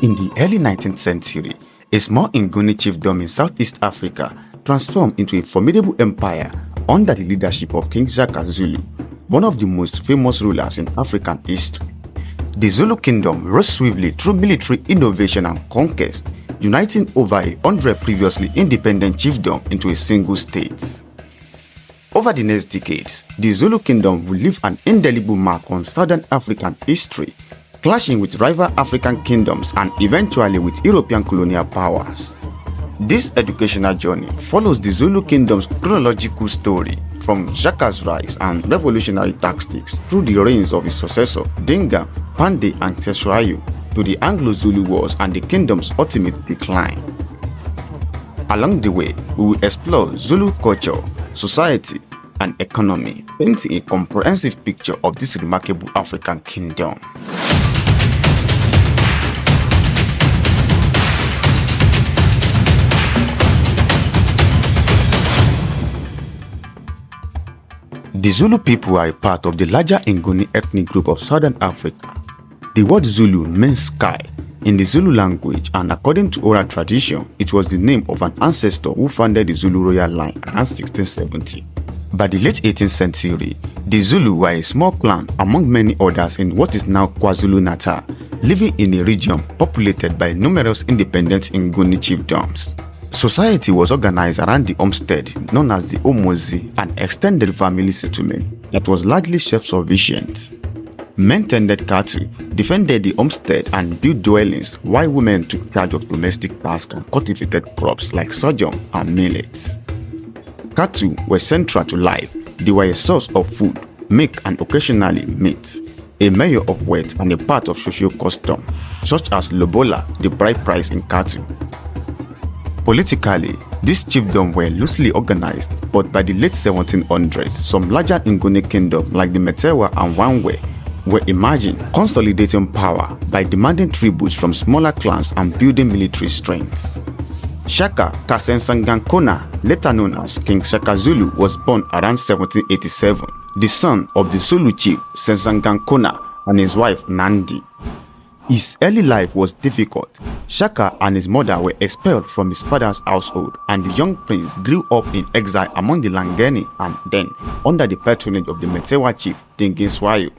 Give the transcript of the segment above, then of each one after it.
In the early 19th century, a small Nguni chiefdom in Southeast Africa transformed into a formidable empire under the leadership of King Shaka Zulu, one of the most famous rulers in African history. The Zulu Kingdom rose swiftly through military innovation and conquest, uniting over 100 previously independent chiefdoms into a single state. Over the next decades, the Zulu Kingdom will leave an indelible mark on Southern African history, clashing with rival African kingdoms and eventually with European colonial powers. This educational journey follows the Zulu Kingdom's chronological story from Shaka's rise and revolutionary tactics through the reigns of his successor Dinga, Pandey and Tesfaye to the Anglo-Zulu Wars and the kingdom's ultimate decline. Along the way, we will explore Zulu culture, society, and economy, painting a comprehensive picture of this remarkable African kingdom. The Zulu people are a part of the larger Nguni ethnic group of Southern Africa. The word Zulu means sky in the Zulu language, and according to oral tradition, it was the name of an ancestor who founded the Zulu royal line around 1670. By the late 18th century, the Zulu were a small clan among many others in what is now KwaZulu-Natal, living in a region populated by numerous independent Nguni chiefdoms. Society was organized around the homestead known as the Omozi, an extended family settlement that was largely self-sufficient. Men tended cattle, defended the homestead and built dwellings, while women took charge of domestic tasks and cultivated crops like sorghum and millet. Cattle were central to life. They were a source of food, milk and occasionally meat, a measure of wealth and a part of social custom, such as lobola, the bride price in cattle. Politically, these chiefdoms were loosely organized, but by the late 1700s, some larger Nguni kingdoms like the Metewa and Wanwe were emerging, consolidating power by demanding tributes from smaller clans and building military strength. Shaka Kasensangankona, later known as King Shaka Zulu, was born around 1787, the son of the Zulu chief Sensangankona and his wife Nandi. His early life was difficult. Shaka and his mother were expelled from his father's household, and the young prince grew up in exile among the Langeni and then under the patronage of the Metewa chief Dingiswayo.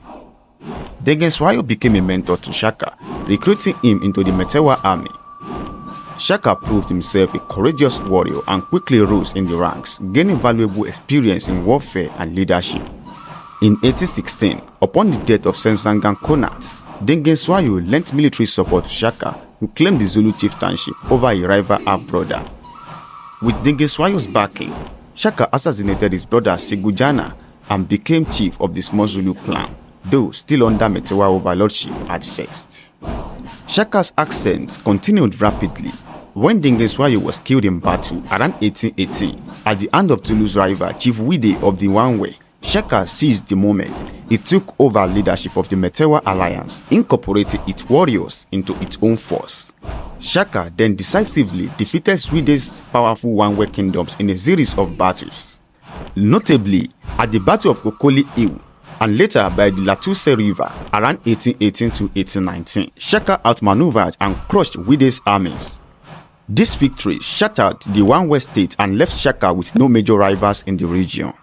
Dingiswayo became a mentor to Shaka, recruiting him into the Metewa army. Shaka proved himself a courageous warrior and quickly rose in the ranks, gaining valuable experience in warfare and leadership. In 1816, upon the death of Sensangankona, Dingiswayo lent military support to Shaka to claim the Zulu chieftainship over a rival half-brother. With Dingiswayo's backing, Shaka assassinated his brother Sigujana and became chief of the small Zulu clan, though still under Metewa overlordship at first. Shaka's ascent continued rapidly. When Dingiswayo was killed in battle around 1880, at the hand of Zulu's rival Chief Wide of the Wanwe, Shaka seized the moment. He took over leadership of the Metewa alliance, incorporating its warriors into its own force. Shaka then decisively defeated Sweden's powerful Wanwe kingdoms in a series of battles. Notably, at the Battle of Kokoli Hill, and later by the Latuse River around 1818 to 1819, Shaka outmaneuvered and crushed Wide's armies. This victory shattered the Wanwe state and left Shaka with no major rivals in the region.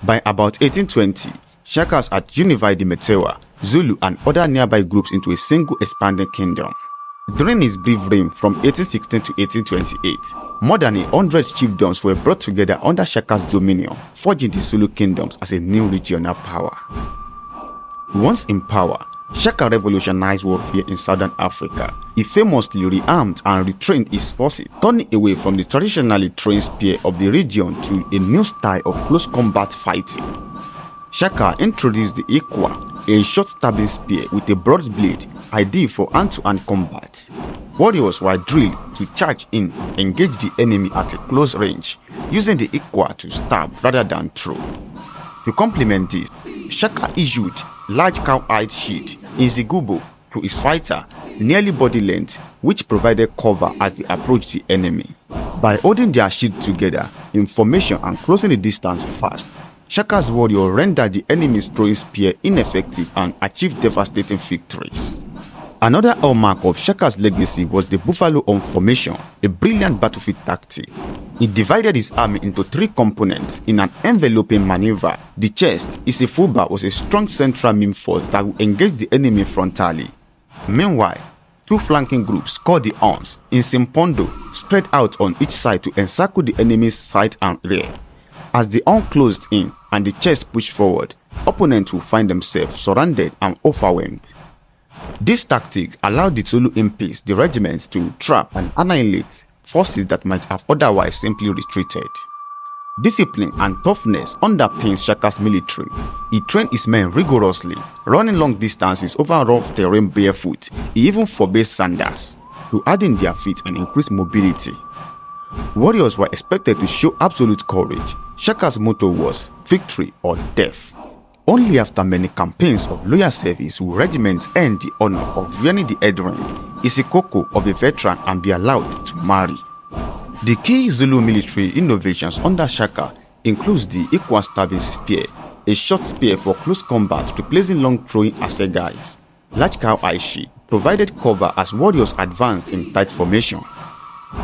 By about 1820, Shaka had unified the Metewa, Zulu and other nearby groups into a single expanding kingdom. During his brief reign from 1816 to 1828, more than 100 chiefdoms were brought together under Shaka's dominion, forging the Zulu kingdoms as a new regional power. Once in power, Shaka revolutionized warfare in Southern Africa. He famously rearmed and retrained his forces, turning away from the traditionally trained spear of the region to a new style of close combat fighting. Shaka introduced the iklwa, a short stabbing spear with a broad blade, ideal for hand-to-hand combat. Warriors were drilled to charge in, engage the enemy at a close range, using the iklwa to stab rather than throw. To complement this, Shaka issued large cow-eyed shield, Inzigubo, to his fighter, nearly body length, which provided cover as they approached the enemy. By holding their shield together in formation and closing the distance fast, Shaka's warrior rendered the enemy's throwing spear ineffective and achieved devastating victories. Another hallmark of Shaka's legacy was the Buffalo on formation, a brilliant battlefield tactic. He divided his army into 3 components in an enveloping maneuver. The chest, Isifuba, was a strong central main force that would engage the enemy frontally. Meanwhile, 2 flanking groups called the Ons, in Simpondo, spread out on each side to encircle the enemy's side and rear. As the On closed in and the chest pushed forward, opponents would find themselves surrounded and overwhelmed. This tactic allowed the Zulu Empire, the regiments, to trap and annihilate forces that might have otherwise simply retreated. Discipline and toughness underpinned Shaka's military. He trained his men rigorously, running long distances over rough terrain barefoot. He even forbade sandals to harden their feet and increase mobility. Warriors were expected to show absolute courage. Shaka's motto was victory or death. Only after many campaigns of loyal service will regiments earn the honor of wearing the head ring, Isikoko of a veteran, and be allowed to marry. The key Zulu military innovations under Shaka includes the iklwa stabbing spear, a short spear for close combat replacing long throwing assegais. Large cow eye shield provided cover as warriors advanced in tight formation.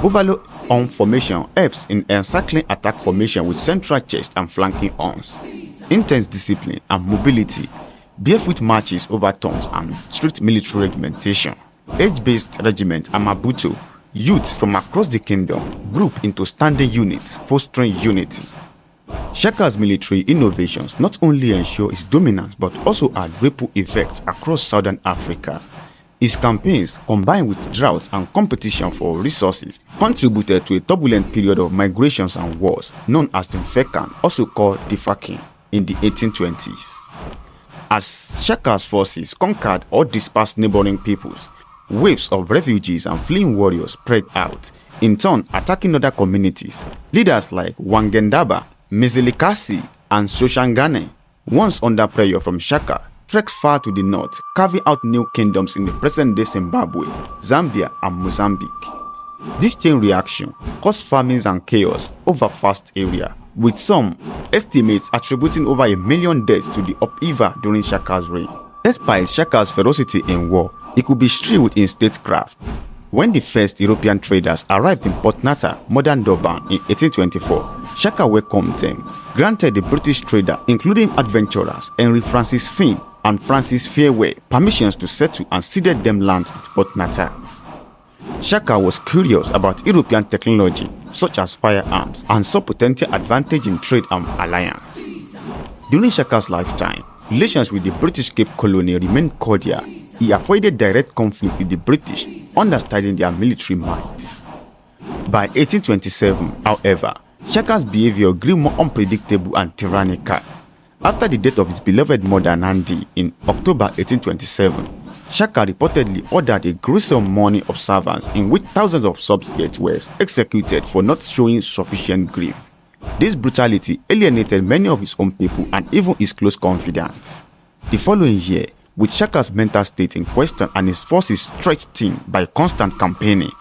Buffalo on formation helps in encircling attack formation with central chest and flanking arms. Intense discipline and mobility, barefoot marches over towns, and strict military regimentation. Age-based regiment Amabuto, youth from across the kingdom, group into standing units, fostering unity. Shaka's military innovations not only ensure his dominance but also had ripple effects across southern Africa. His campaigns, combined with drought and competition for resources, contributed to a turbulent period of migrations and wars known as the Mfecane, also called the Mfecane, in the 1820s. As Shaka's forces conquered or dispersed neighboring peoples, waves of refugees and fleeing warriors spread out, in turn attacking other communities. Leaders like Wangendaba, Mezilikasi, and Soshangane, once under pressure from Shaka, trekked far to the north, carving out new kingdoms in the present-day Zimbabwe, Zambia, and Mozambique. This chain reaction caused famines and chaos over vast area, with some estimates attributing over 1 million deaths to the upheaval during Shaka's reign. Despite Shaka's ferocity in war, he could be skilled in statecraft. When the first European traders arrived in Port Nata, modern Durban, in 1824, Shaka welcomed them, granted the British trader, including adventurers Henry Francis Finn and Francis Fairweather, permissions to settle and ceded them land at Port Nata. Shaka was curious about European technology, such as firearms, and saw potential advantage in trade and alliance. During Shaka's lifetime, relations with the British Cape Colony remained cordial. He avoided direct conflict with the British, understanding their military might. By 1827, however, Shaka's behavior grew more unpredictable and tyrannical. After the death of his beloved mother Nandi in October 1827, Shaka reportedly ordered a gruesome mourning observance in which thousands of subjects were executed for not showing sufficient grief. This brutality alienated many of his own people and even his close confidants. The following year, with Shaka's mental state in question and his forces stretched thin by constant campaigning,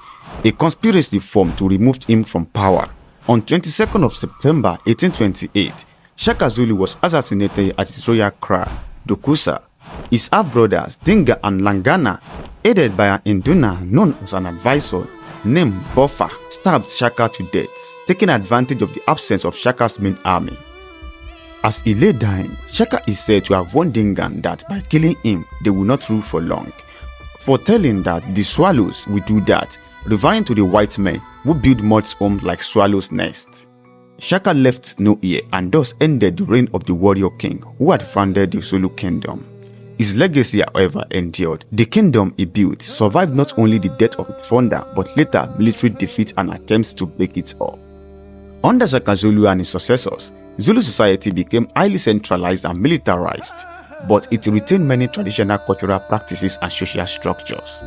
a conspiracy formed to remove him from power. On 22nd of September 1828, Shaka Zulu was assassinated at his royal kraal, Dokusa. His half-brothers, Dinga and Langana, aided by an Induna known as an advisor named Boffa, stabbed Shaka to death, taking advantage of the absence of Shaka's main army. As he lay dying, Shaka is said to have warned Dingan that by killing him, they will not rule for long, foretelling that the swallows will do that, referring to the white men who build mud homes like swallows' nests. Shaka left no heir and thus ended the reign of the warrior king who had founded the Zulu Kingdom. His legacy, however, endured. The kingdom he built survived not only the death of its founder, but later military defeat and attempts to break it up. Under Shaka Zulu and his successors, Zulu society became highly centralized and militarized, but it retained many traditional cultural practices and social structures.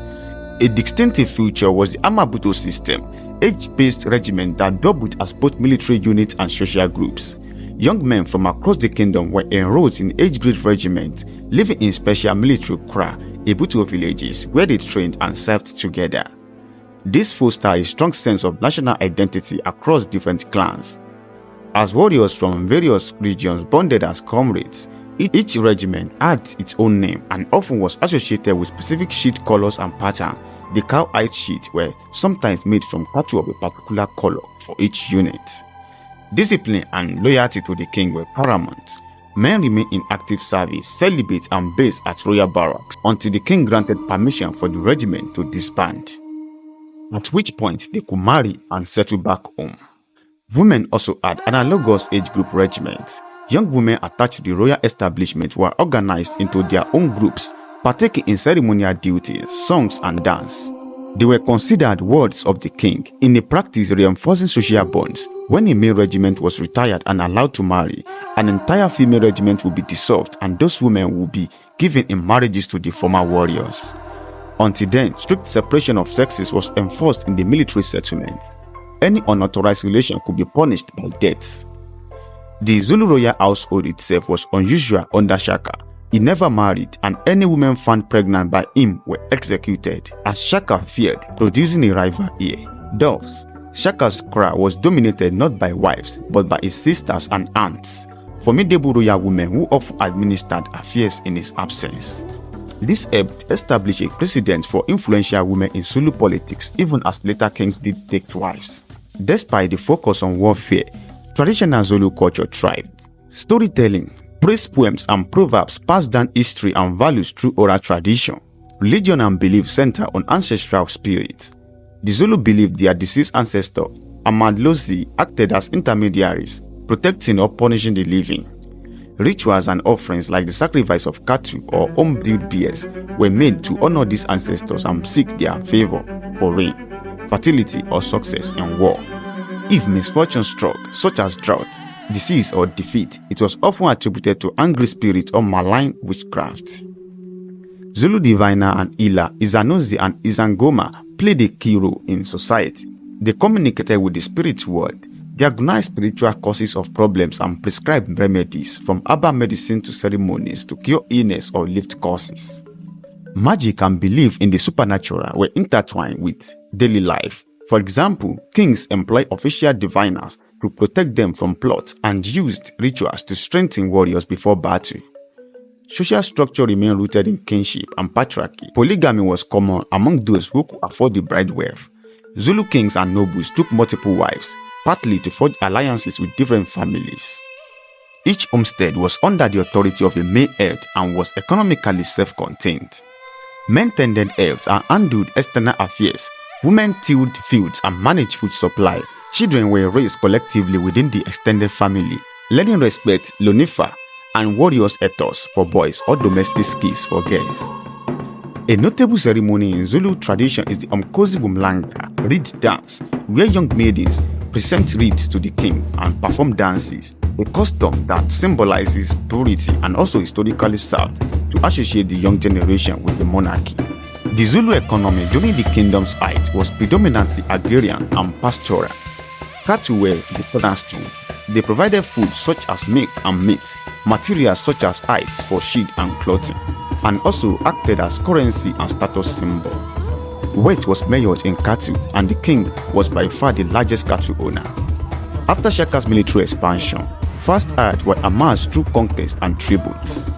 A distinctive feature was the Amabuto system, age-based regiment that doubled as both military units and social groups. Young men from across the kingdom were enrolled in age-grade regiments, living in special military kraal, Ebuto villages, where they trained and served together. This fostered a strong sense of national identity across different clans. As warriors from various regions bonded as comrades, Each regiment had its own name and often was associated with specific sheet colors and pattern. The cow-eyed sheet were sometimes made from cattle of a particular color for each unit. Discipline and loyalty to the king were paramount. Men remained in active service, celibate and based at royal barracks until the king granted permission for the regiment to disband, at which point they could marry and settle back home. Women also had analogous age group regiments. Young women attached to the royal establishment were organized into their own groups, partaking in ceremonial duties, songs and dance. They were considered wards of the king, in a practice reinforcing social bonds. When a male regiment was retired and allowed to marry, an entire female regiment would be dissolved and those women would be given in marriages to the former warriors. Until then, strict separation of sexes was enforced in the military settlements. Any unauthorized relation could be punished by death. The Zulu royal household itself was unusual under Shaka. He never married, and any women found pregnant by him were executed, as Shaka feared producing a rival heir. Thus, Shaka's cry was dominated not by wives, but by his sisters and aunts, formidable royal women who often administered affairs in his absence. This helped establish a precedent for influential women in Zulu politics, even as later kings did take wives. Despite the focus on warfare, traditional Zulu culture thrived. Storytelling, praise poems and proverbs passed down history and values through oral tradition. Religion and belief center on ancestral spirits. The Zulu believed their deceased ancestor, Amadlozi, acted as intermediaries, protecting or punishing the living. Rituals and offerings like the sacrifice of cattle or home-brewed beers were made to honor these ancestors and seek their favor for rain, fertility or success in war. If misfortune struck, such as drought, disease or defeat, it was often attributed to angry spirits or malign witchcraft. Zulu diviner and healer Izanozi and Izangoma played a key role in society. They communicated with the spirit world, diagnosed spiritual causes of problems and prescribed remedies from herbal medicine to ceremonies to cure illness or lift causes. Magic and belief in the supernatural were intertwined with daily life. For example, kings employed official diviners to protect them from plots and used rituals to strengthen warriors before battle. Social structure remained rooted in kinship and patriarchy. Polygamy was common among those who could afford the bride wealth. Zulu kings and nobles took multiple wives, partly to forge alliances with different families. Each homestead was under the authority of a male head and was economically self-contained. Men tended elves and handled external affairs. Women tilled fields and managed food supply. Children were raised collectively within the extended family, learning respect, lonifa, and warriors' ethos for boys or domestic skills for girls. A notable ceremony in Zulu tradition is the Umkosi Bumlanga reed dance, where young maidens present reeds to the king and perform dances, a custom that symbolizes purity and also historically served to associate the young generation with the monarchy. The Zulu economy during the kingdom's height was predominantly agrarian and pastoral. Cattle were the cornerstone. They provided food such as milk and meat, materials such as hides for sheep and clothing, and also acted as currency and status symbol. Weight was measured in cattle, and the king was by far the largest cattle owner. After Shaka's military expansion, fast herds were amassed through conquest and tributes.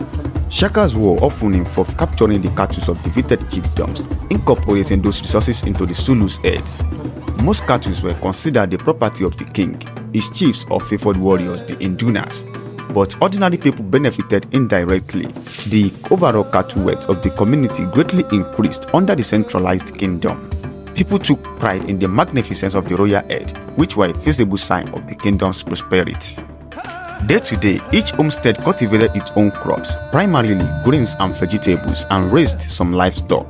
Shaka's war often involved capturing the cattle of defeated chiefdoms, incorporating those resources into the Zulu's heads. Most cattle were considered the property of the king, his chiefs or favored warriors, the indunas, but ordinary people benefited indirectly. The overall cattle wealth of the community greatly increased under the centralized kingdom. People took pride in the magnificence of the royal head, which were a visible sign of the kingdom's prosperity. Day to day, each homestead cultivated its own crops, primarily grains and vegetables, and raised some livestock.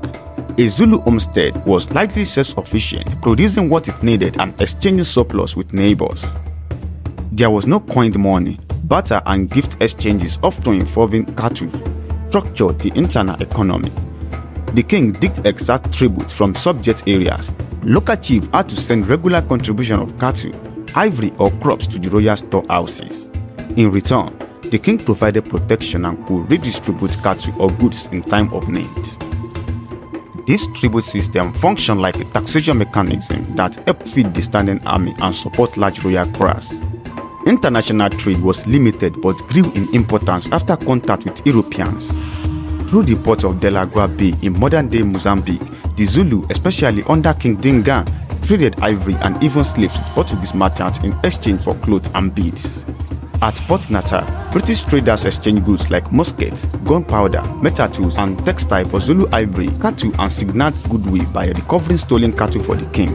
A Zulu homestead was likely self-sufficient, producing what it needed and exchanging surplus with neighbors. There was no coined money. Barter and gift exchanges, often involving cattle, structured the internal economy. The king did exact tribute from subject areas. Local chiefs had to send regular contribution of cattle, ivory or crops to the royal storehouses. In return, the king provided protection and could redistribute cattle or goods in time of need. This tribute system functioned like a taxation mechanism that helped feed the standing army and support large royal kraals. International trade was limited but grew in importance after contact with Europeans. Through the port of Delagua Bay in modern-day Mozambique, the Zulu, especially under King Dingaan, traded ivory and even slaves with Portuguese merchants in exchange for clothes and beads. At Port Natal, British traders exchanged goods like muskets, gunpowder, metal tools, and textile for Zulu ivory, cattle, and signaled goodwill by recovering stolen cattle for the king.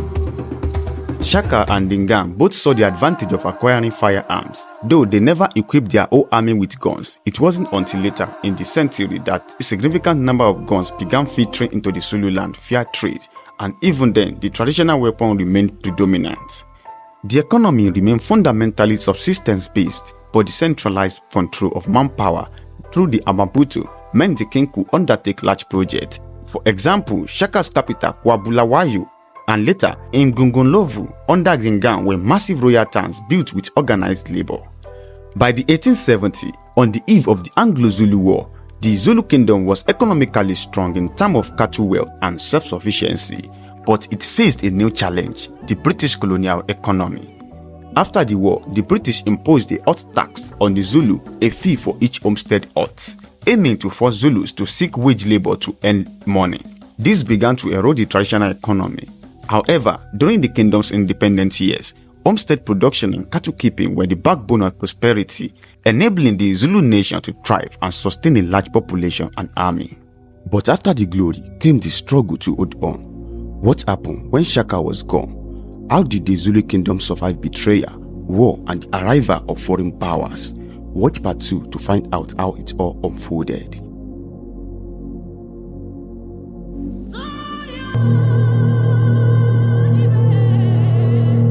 Shaka and Dingaan both saw the advantage of acquiring firearms. Though they never equipped their whole army with guns, it wasn't until later in the century that a significant number of guns began filtering into the Zulu land via trade, and even then, the traditional weapon remained predominant. The economy remained fundamentally subsistence-based, but the centralized control of manpower through the Amaputo meant the king could undertake large projects. For example, Shaka's capital, Bulawayo, and later Mgungunlovu under Dingaan were massive royal towns built with organized labor. By the 1870s, on the eve of the Anglo-Zulu War, the Zulu Kingdom was economically strong in terms of cattle wealth and self-sufficiency, but it faced a new challenge, the British colonial economy. After the war, the British imposed a hut tax on the Zulu, a fee for each homestead hut, aiming to force Zulus to seek wage labor to earn money. This began to erode the traditional economy. However, during the kingdom's independent years, homestead production and cattle keeping were the backbone of prosperity, enabling the Zulu nation to thrive and sustain a large population and army. But after the glory came the struggle to hold on. What happened when Shaka was gone? How did the Zulu Kingdom survive betrayal, war, and the arrival of foreign powers? Watch part 2 to find out how it all unfolded.